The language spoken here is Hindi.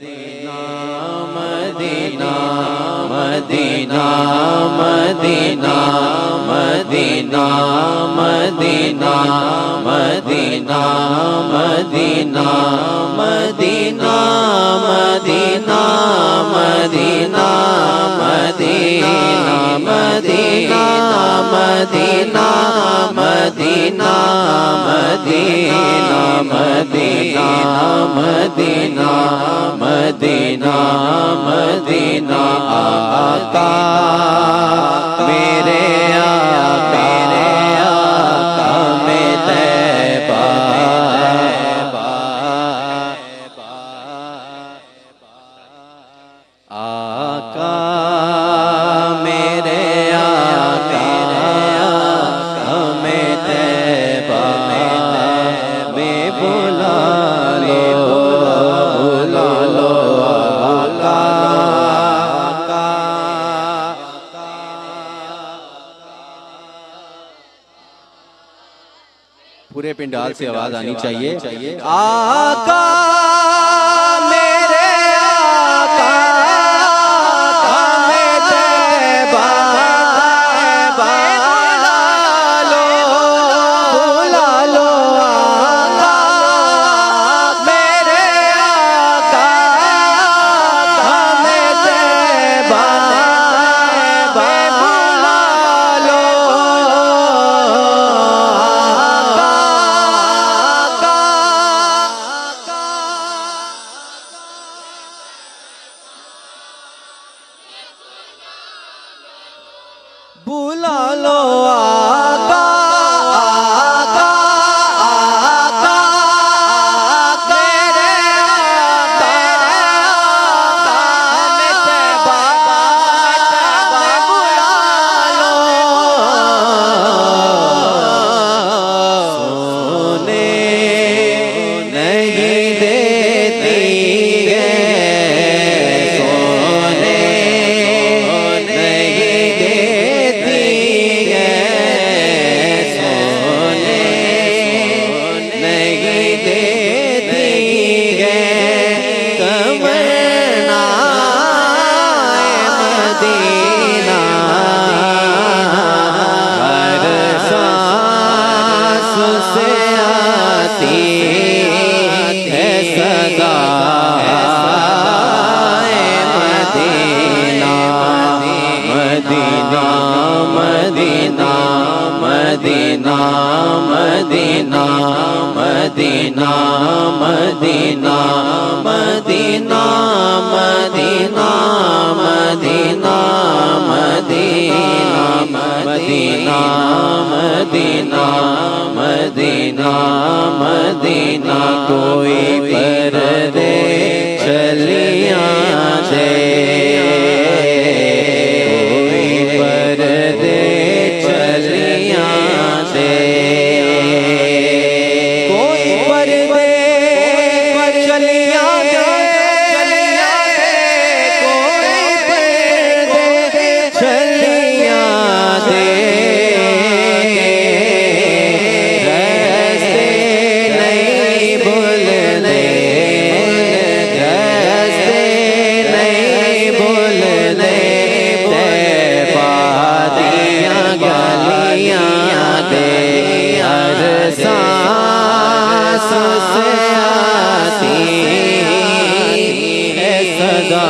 Medina Madina Madina Madina Madina Madina Madina Madina Madina Madina Madina Madina Madina Madina Madina Madina Madina Madina आका मेरे आका में तैबा आका मेरे आका में तैबा में बुला लो आका। पूरे पिंडाल से आवाज आनी चाहिए। आका मेरे आका में तैबा बुला लो आका मेरे आका में तैबा बुला लो बुला लो आका आका आका मेरे आका में तैबा बुला लो। सोने नहीं देती है सोने नहीं देती है सोने नहीं देती है तमन्ना मदीना हर सांस से आती है सदा Madina Madina Madina Madina Madina Madina Madina Madina Madina Madina Madina Madina Madina Madina कोई पर्दे चलिया दे कोई पर्दे चलिया दे कोई पर्दे चलिया दे कोई पर्दे चलिया दे रस्ते नहीं भूलने रस्ते नहीं भूलने तैबा दियां गलियां दे हर सांस से आती है सदा